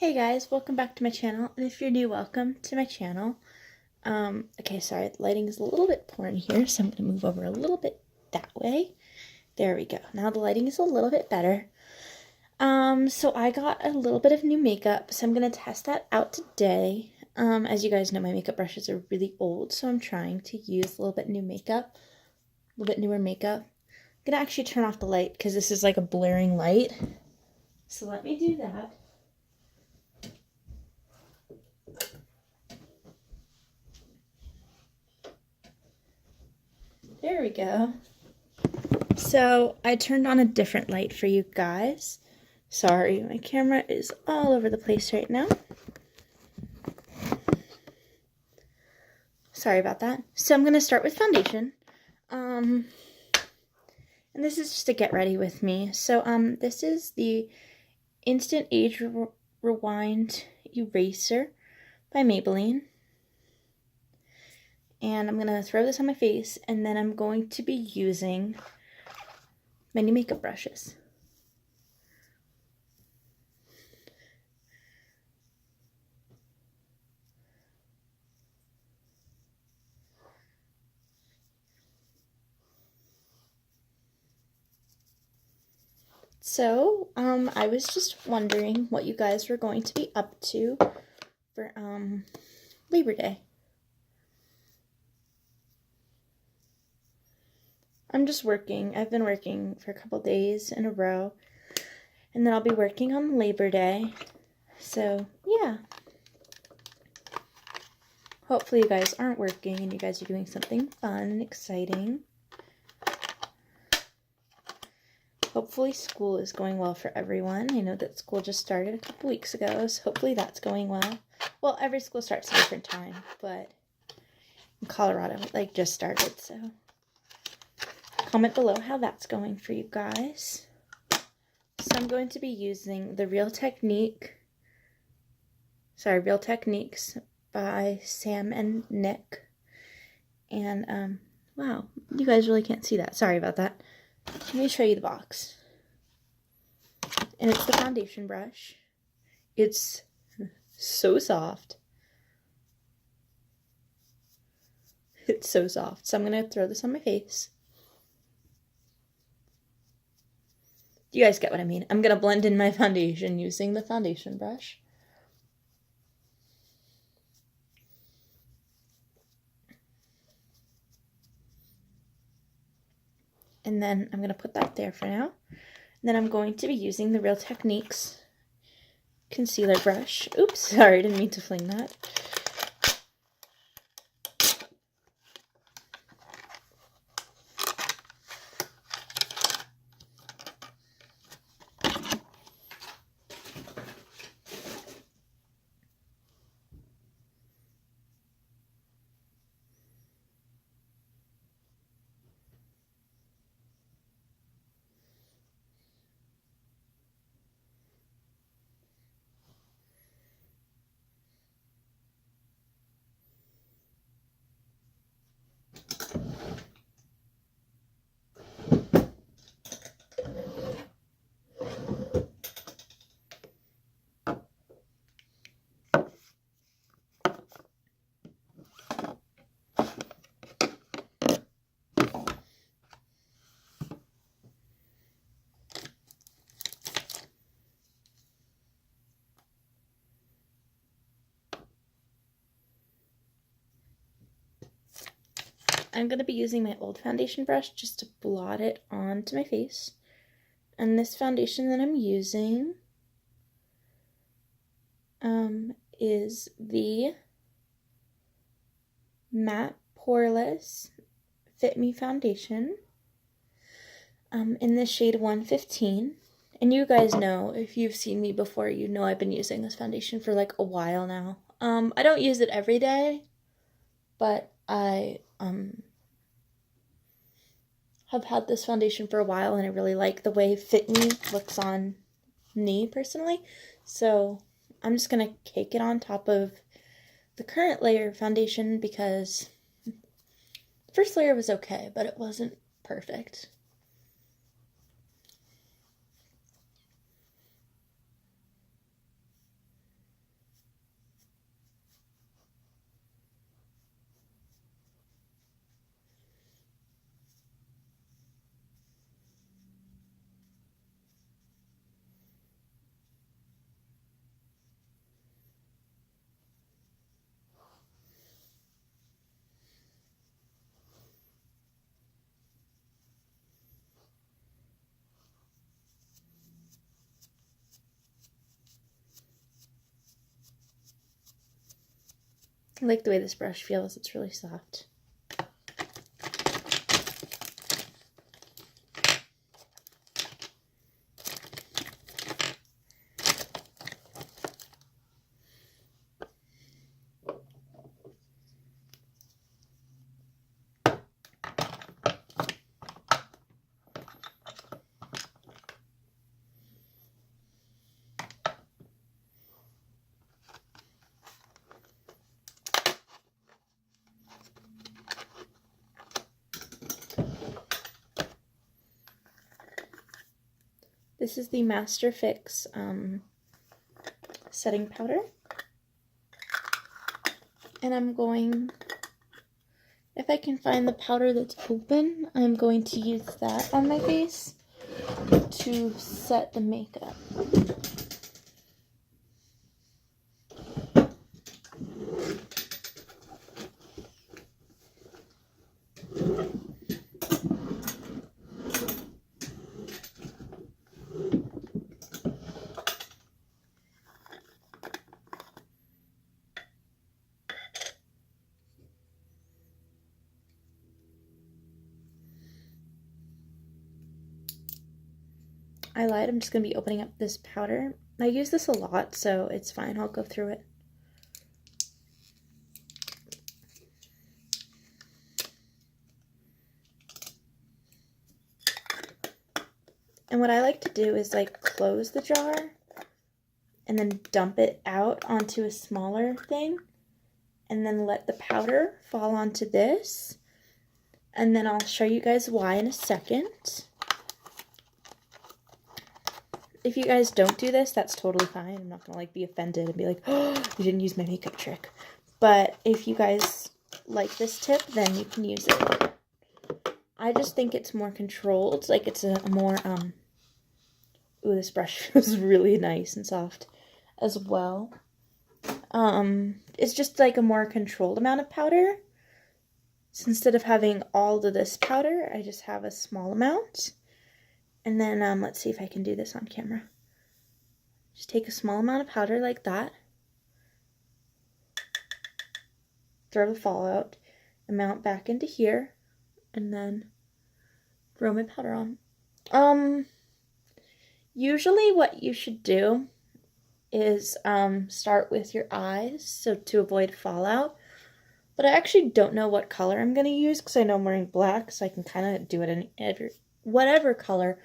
Hey guys, welcome back to my channel, and if you're new, welcome to my channel. Okay, sorry, the lighting is a little bit poor in here, so I'm going to move over a little bit that way. There we go. Now the lighting is a little bit better. So I got a little bit of new makeup, so I'm going to test that out today. As you guys know, my makeup brushes are really old, so I'm trying to use a little bit new makeup, a little bit newer makeup. I'm going to actually turn off the light, because this is like a blaring light. So let me do that. There we go. So I turned on a different light for you guys. Sorry, my camera is all over the place right now. Sorry about that. So I'm going to start with foundation. And this is just a get ready with me. So this is the Instant Age Rewind Eraser by Maybelline. And I'm going to throw this on my face, and then I'm going to be using my new makeup brushes. So, I was just wondering what you guys were going to be up to for, Labor Day. I'm just working. I've been working for a couple days in a row, and then I'll be working on Labor Day. So, yeah. Hopefully you guys aren't working and you guys are doing something fun and exciting. Hopefully school is going well for everyone. I know that school just started a couple weeks ago, so hopefully that's going well. Well, every school starts at a different time, but in Colorado, it just started, so comment below how that's going for you guys. So I'm going to be using the Real Techniques by Sam and Nick. And, wow, you guys really can't see that. Sorry about that. Let me show you the box. And it's the foundation brush. It's so soft. It's so soft. So I'm going to throw this on my face. You guys get what I mean. I'm going to blend in my foundation using the foundation brush. And then I'm going to put that there for now. And then I'm going to be using the Real Techniques concealer brush. Oops, sorry, didn't mean to fling that. I'm going to be using my old foundation brush just to blot it onto my face. And this foundation that I'm using is the Matte Poreless Fit Me Foundation in the shade 115. And you guys know, if you've seen me before, you know I've been using this foundation for like a while now. I don't use it every day, but I have had this foundation for a while, and I really like the way Fit Me looks on me personally. So I'm just going to cake it on top of the current layer of foundation, because the first layer was okay, but it wasn't perfect. I like the way this brush feels. It's really soft. This is the Master Fix setting powder. And I'm going, if I can find the powder that's open, I'm going to use that on my face to set the makeup. I lied, I'm just going to be opening up this powder. I use this a lot, so it's fine. I'll go through it. And what I like to do is like close the jar and then dump it out onto a smaller thing and then let the powder fall onto this. And then I'll show you guys why in a second. If you guys don't do this, that's totally fine. I'm not gonna like be offended and be like, oh, you didn't use my makeup trick. But if you guys like this tip, then you can use it. I just think it's more controlled. Like it's a more, ooh, this brush feels really nice and soft as well. It's just like a more controlled amount of powder. So instead of having all of this powder, I just have a small amount. And then, let's see if I can do this on camera. Just take a small amount of powder like that. Throw the fallout amount back into here. And then throw my powder on. Usually what you should do is, start with your eyes, so to avoid fallout. But I actually don't know what color I'm going to use because I know I'm wearing black, so I can kind of do it in whatever color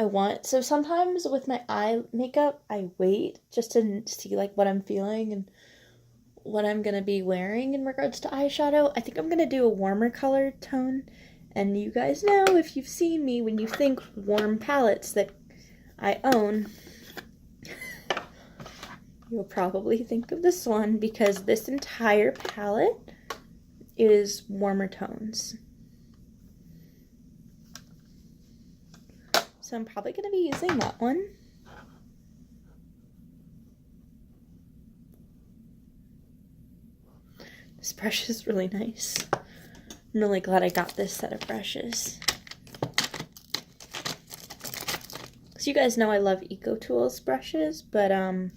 I want. So sometimes with my eye makeup, I wait just to see like what I'm feeling and what I'm going to be wearing in regards to eyeshadow. I think I'm going to do a warmer color tone. And you guys know, if you've seen me, when you think warm palettes that I own, you'll probably think of this one because this entire palette is warmer tones. So I'm probably going to be using that one. This brush is really nice. I'm really glad I got this set of brushes. Because you guys know I love EcoTools brushes, but I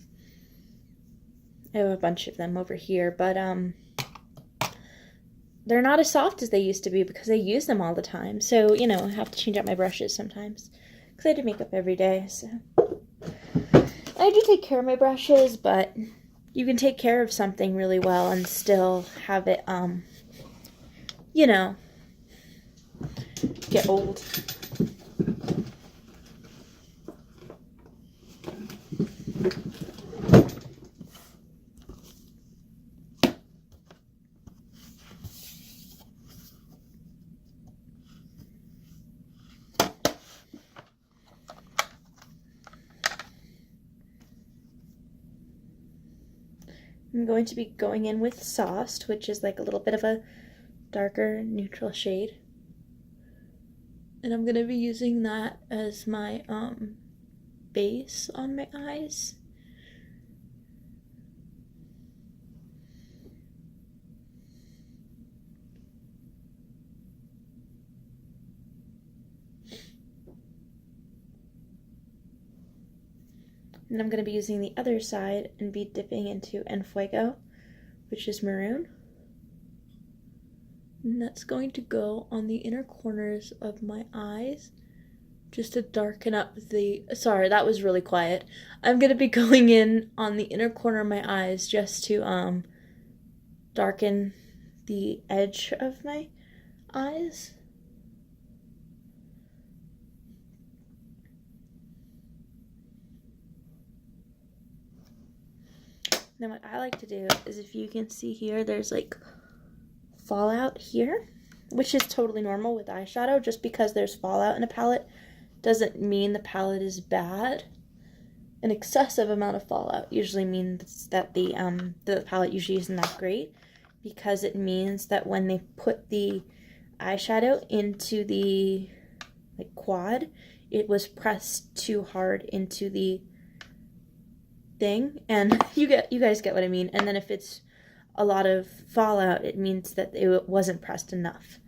have a bunch of them over here, but they're not as soft as they used to be because I use them all the time. So, you know, I have to change out my brushes sometimes. Because I do makeup every day, so. I do take care of my brushes, but you can take care of something really well and still have it, you know, get old. I'm going to be going in with Sauced, which is like a little bit of a darker neutral shade. And I'm going to be using that as my base on my eyes. And I'm going to be using the other side and be dipping into En Fuego which is maroon. And that's going to go on the inner corners of my eyes just to darken up the... Sorry, that was really quiet. I'm going to be going in on the inner corner of my eyes just to darken the edge of my eyes. Then what I like to do is, if you can see here, there's like fallout here, which is totally normal with eyeshadow. Just because there's fallout in a palette doesn't mean the palette is bad. An excessive amount of fallout usually means that the palette usually isn't that great, because it means that when they put the eyeshadow into the like quad, it was pressed too hard into the thing, and you guys get what I mean. And then if it's a lot of fallout, it means that it wasn't pressed enough.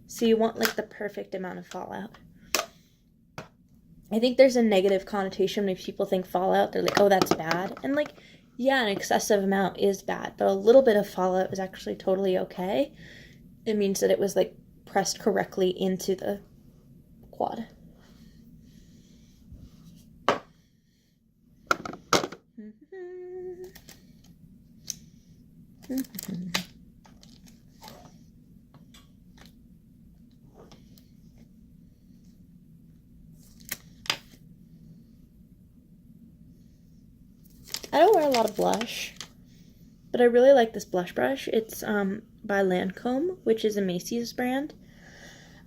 So you want like the perfect amount of fallout. I think there's a negative connotation when people think fallout, they're like, oh, that's bad. And like, yeah, an excessive amount is bad, but a little bit of fallout is actually totally okay. It means that it was like pressed correctly into the quad. I don't wear a lot of blush, but I really like this blush brush. It's by Lancome, which is a Macy's brand.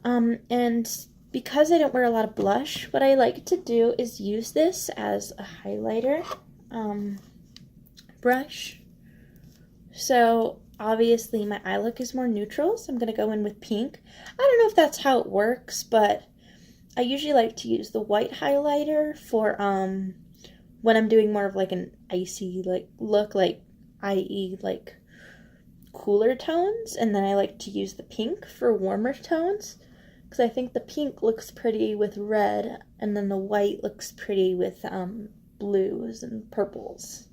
And because I don't wear a lot of blush, what I like to do is use this as a highlighter brush. So obviously my eye look is more neutral, so I'm going to go in with pink. I don't know if that's how it works, but I usually like to use the white highlighter for when I'm doing more of like an icy like look, like i.e. like cooler tones, and then I like to use the pink for warmer tones, because I think the pink looks pretty with red, and then the white looks pretty with blues and purples.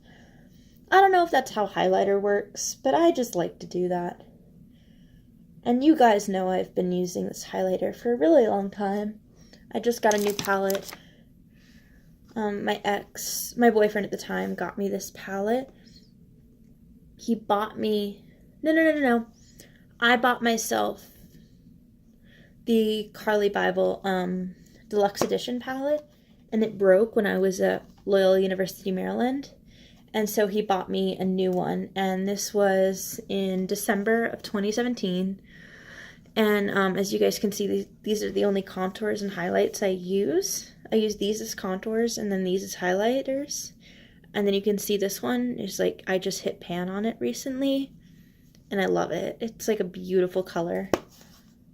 I don't know if that's how highlighter works, but I just like to do that. And you guys know I've been using this highlighter for a really long time. I just got a new palette. My boyfriend at the time got me this palette. He bought me... No. I bought myself the Carly Bible Deluxe Edition palette, and it broke when I was at Loyola University, Maryland. And so he bought me a new one, and this was in December of 2017. And as you guys can see, these are the only contours and highlights I use. I use these as contours, and then these as highlighters. And then you can see this one is like, I just hit pan on it recently, and I love it. It's like a beautiful color.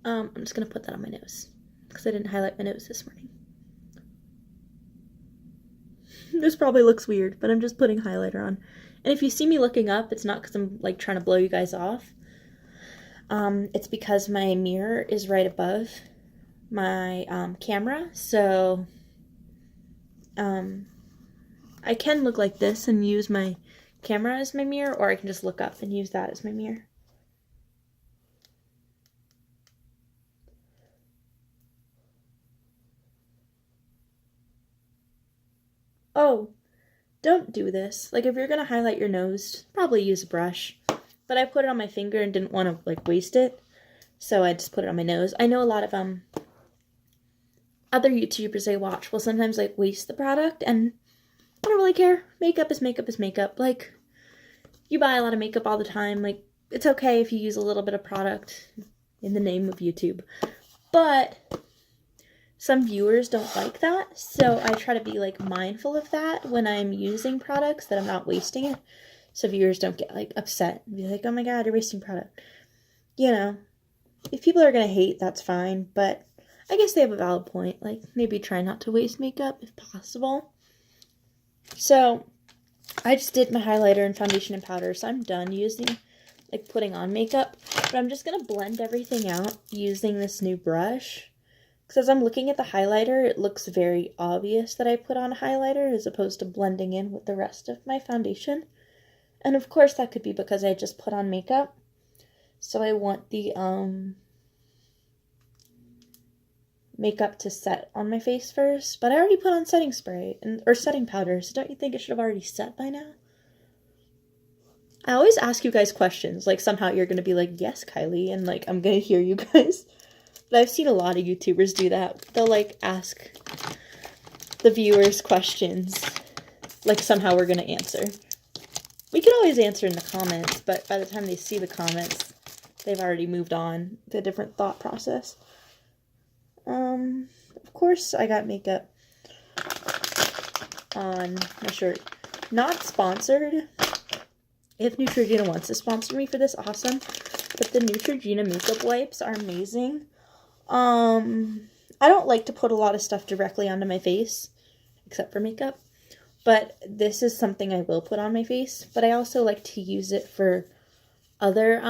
I'm just going to put that on my nose, because I didn't highlight my nose this morning. This probably looks weird, but I'm just putting highlighter on. And if you see me looking up, it's not because I'm like trying to blow you guys off. It's because my mirror is right above my camera, so I can look like this and use my camera as my mirror, or I can just look up and use that as my mirror. Oh, don't do this. Like, if you're gonna highlight your nose, probably use a brush. But I put it on my finger and didn't want to, like, waste it, so I just put it on my nose. I know a lot of other YouTubers I watch will sometimes, like, waste the product, and I don't really care. Makeup is makeup is makeup. Like, you buy a lot of makeup all the time. Like, it's okay if you use a little bit of product in the name of YouTube. But some viewers don't like that, so I try to be, like, mindful of that when I'm using products, that I'm not wasting it, so viewers don't get, like, upset and be like, oh my god, you're wasting product. You know, if people are gonna hate, that's fine, but I guess they have a valid point. Like, maybe try not to waste makeup if possible. So, I just did my highlighter and foundation and powder, so I'm done using, like, putting on makeup, but I'm just gonna blend everything out using this new brush. Because as I'm looking at the highlighter, it looks very obvious that I put on a highlighter as opposed to blending in with the rest of my foundation. And of course that could be because I just put on makeup. So I want the makeup to set on my face first. But I already put on setting spray or setting powder, so don't you think it should have already set by now? I always ask you guys questions, like somehow you're going to be like, yes, Kylie, and like I'm going to hear you guys. But I've seen a lot of YouTubers do that. They'll like ask the viewers questions, like somehow we're going to answer. We could always answer in the comments, but by the time they see the comments, they've already moved on to a different thought process. Of course I got makeup on my shirt. Not sponsored. If Neutrogena wants to sponsor me for this, awesome. But the Neutrogena makeup wipes are amazing. I don't like to put a lot of stuff directly onto my face, except for makeup. But this is something I will put on my face. But I also like to use it for other,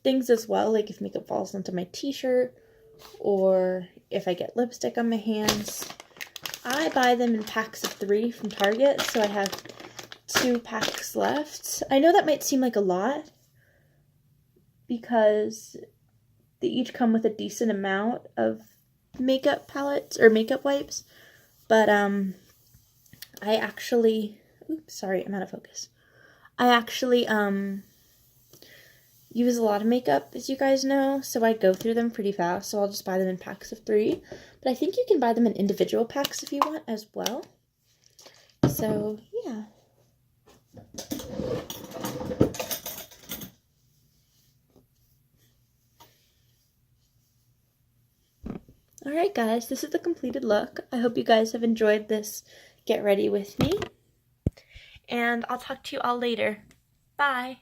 things as well. Like if makeup falls onto my t-shirt, or if I get lipstick on my hands. I buy them in packs of 3 from Target, so I have 2 packs left. I know that might seem like a lot, because they each come with a decent amount of makeup palettes, or makeup wipes, but, I actually, oops, sorry, I'm out of focus. I actually, use a lot of makeup, as you guys know, so I go through them pretty fast, so I'll just buy them in packs of 3. But I think you can buy them in individual packs if you want as well. So, yeah. Alright guys, this is the completed look. I hope you guys have enjoyed this get ready with me. And I'll talk to you all later. Bye!